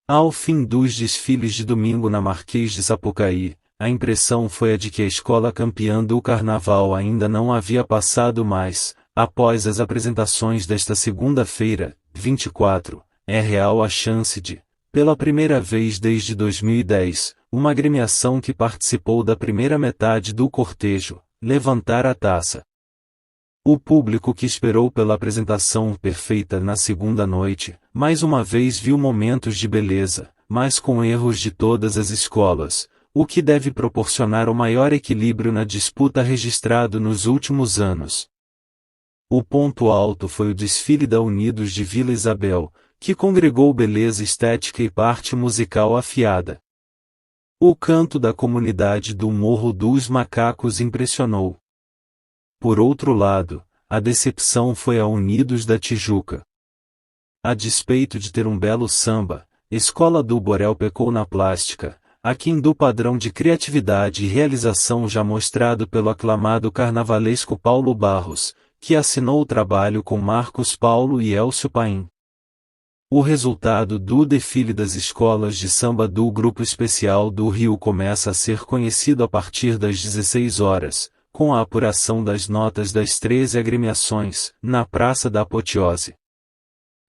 Ao fim dos desfiles de domingo na Marquês de Sapucaí, a impressão foi a de que a escola campeã do carnaval ainda não havia passado mais. Após as apresentações desta segunda-feira, 24, é real a chance de, pela primeira vez desde 2010, uma agremiação que participou da primeira metade do cortejo, levantar a taça. O público que esperou pela apresentação perfeita na segunda noite, mais uma vez viu momentos de beleza, mas com erros de todas as escolas, o que deve proporcionar o maior equilíbrio na disputa registrado nos últimos anos. O ponto alto foi o desfile da Unidos de Vila Isabel, que congregou beleza estética e parte musical afiada. O canto da comunidade do Morro dos Macacos impressionou. Por outro lado, a decepção foi a Unidos da Tijuca. A despeito de ter um belo samba, Escola do Borel pecou na plástica, aquém do padrão de criatividade e realização já mostrado pelo aclamado carnavalesco Paulo Barros, que assinou o trabalho com Marcos Paulo e Elcio Paim. O resultado do desfile das escolas de samba do Grupo Especial do Rio começa a ser conhecido a partir das 16 horas, com a apuração das notas das 13 agremiações, na Praça da Apoteose.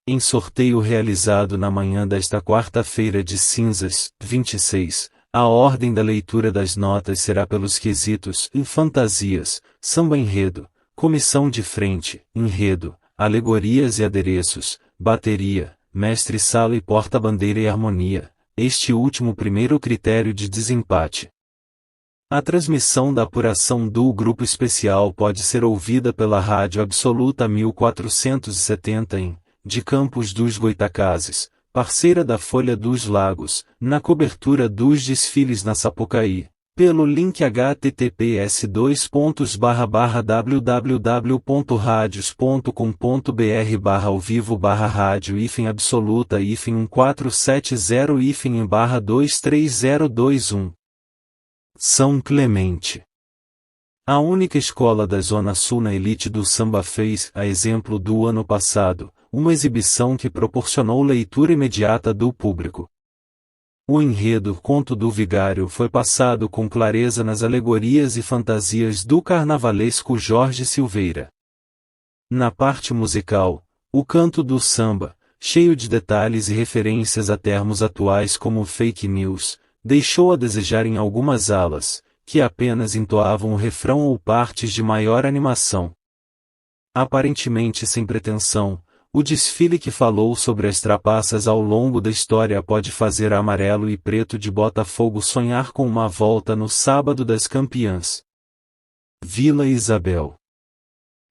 Em sorteio realizado na manhã desta quarta-feira de cinzas, 26, a ordem da leitura das notas será pelos quesitos fantasias, samba-enredo, comissão de frente, enredo, alegorias e adereços, bateria, mestre-sala e porta-bandeira e harmonia, este último primeiro critério de desempate. A transmissão da apuração do Grupo Especial pode ser ouvida pela Rádio Absoluta 1470 de Campos dos Goitacazes, parceira da Folha dos Lagos, na cobertura dos desfiles na Sapucaí, pelo link https://www.radios.com.br/ao-1470-23021. São Clemente. A única escola da Zona Sul na elite do samba fez, a exemplo do ano passado, uma exibição que proporcionou leitura imediata do público. O enredo Conto do Vigário foi passado com clareza nas alegorias e fantasias do carnavalesco Jorge Silveira. Na parte musical, o canto do samba, cheio de detalhes e referências a termos atuais como fake news, deixou a desejar em algumas alas, que apenas entoavam o refrão ou partes de maior animação. Aparentemente sem pretensão, o desfile que falou sobre as trapaças ao longo da história pode fazer amarelo e preto de Botafogo sonhar com uma volta no sábado das campeãs. Vila Isabel.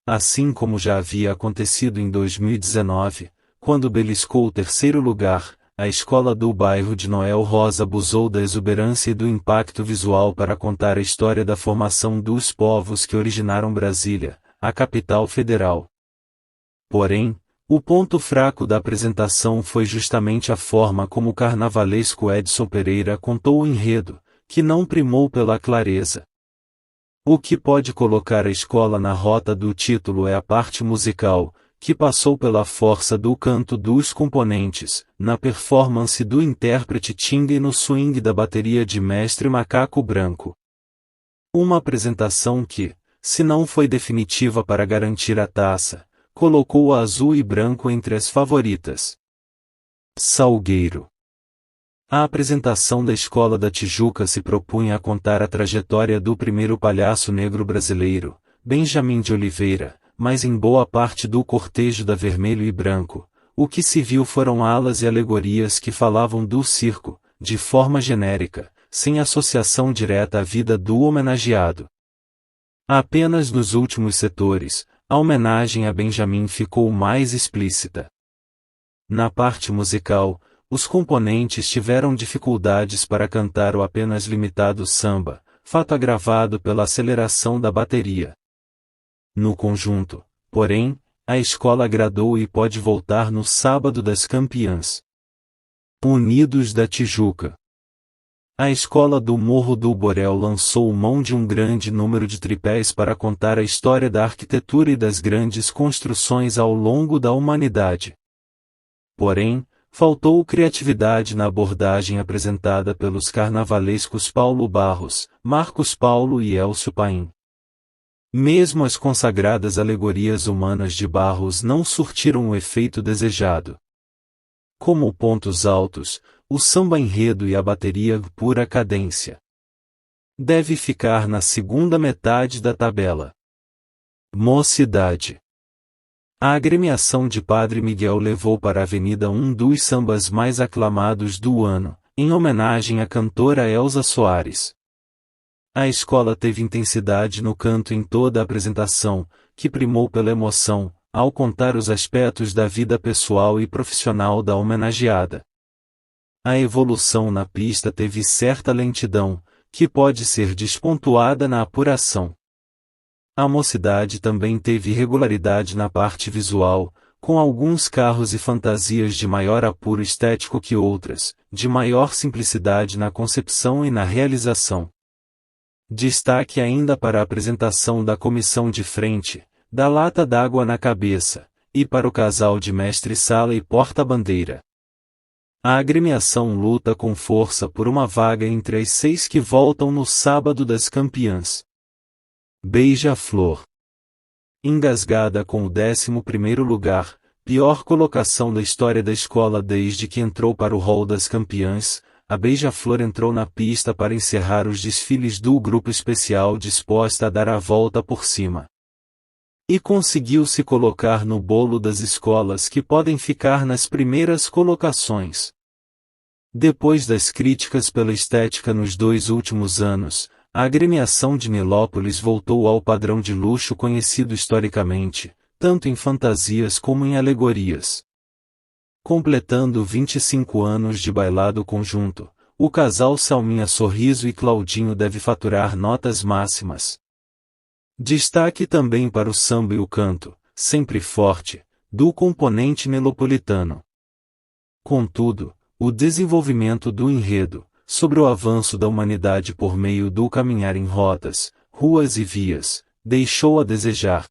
Assim como já havia acontecido em 2019, quando beliscou o terceiro lugar, a escola do bairro de Noel Rosa abusou da exuberância e do impacto visual para contar a história da formação dos povos que originaram Brasília, a capital federal. Porém, o ponto fraco da apresentação foi justamente a forma como o carnavalesco Edson Pereira contou o enredo, que não primou pela clareza. O que pode colocar a escola na rota do título é a parte musical, que passou pela força do canto dos componentes, na performance do intérprete Tinga e no swing da bateria de Mestre Macaco Branco. Uma apresentação que, se não foi definitiva para garantir a taça, colocou o azul e branco entre as favoritas. Salgueiro. A apresentação da Escola da Tijuca se propunha a contar a trajetória do primeiro palhaço negro brasileiro, Benjamin de Oliveira, mas em boa parte do cortejo da vermelho e branco, o que se viu foram alas e alegorias que falavam do circo, de forma genérica, sem associação direta à vida do homenageado. Apenas nos últimos setores, a homenagem a Benjamin ficou mais explícita. Na parte musical, os componentes tiveram dificuldades para cantar o apenas limitado samba, fato agravado pela aceleração da bateria. No conjunto, porém, a escola agradou e pode voltar no sábado das campeãs. Unidos da Tijuca. A escola do Morro do Borel lançou mão de um grande número de tripés para contar a história da arquitetura e das grandes construções ao longo da humanidade. Porém, Faltou criatividade na abordagem apresentada pelos carnavalescos Paulo Barros, Marcos Paulo e Elcio Paim. Mesmo as consagradas alegorias humanas de Barros não surtiram o efeito desejado. Como pontos altos, o samba-enredo e a bateria pura cadência. Deve ficar na segunda metade da tabela. Mocidade. A agremiação de Padre Miguel levou para a avenida um dos sambas mais aclamados do ano, em homenagem à cantora Elza Soares. A escola teve intensidade no canto em toda a apresentação, que primou pela emoção, ao contar os aspectos da vida pessoal e profissional da homenageada. A evolução na pista teve certa lentidão, que pode ser despontuada na apuração. A mocidade também teve irregularidade na parte visual, com alguns carros e fantasias de maior apuro estético que outras, de maior simplicidade na concepção e na realização. Destaque ainda para a apresentação da comissão de frente, da lata d'água na cabeça, e para o casal de mestre-sala e porta-bandeira. A agremiação luta com força por uma vaga entre as 6 que voltam no sábado das campeãs. Beija-Flor. Engasgada com o 11º lugar, pior colocação da história da escola desde que entrou para o hall das campeãs, a Beija-Flor entrou na pista para encerrar os desfiles do grupo especial disposta a dar a volta por cima. E conseguiu se colocar no bolo das escolas que podem ficar nas primeiras colocações. Depois das críticas pela estética nos 2 últimos anos, a agremiação de Nilópolis voltou ao padrão de luxo conhecido historicamente, tanto em fantasias como em alegorias. Completando 25 anos de bailado conjunto, o casal Salminha Sorriso e Claudinho deve faturar notas máximas. Destaque também para o samba e o canto, sempre forte, do componente nilopolitano. Contudo, o desenvolvimento do enredo, sobre o avanço da humanidade por meio do caminhar em rotas, ruas e vias, deixou a desejar.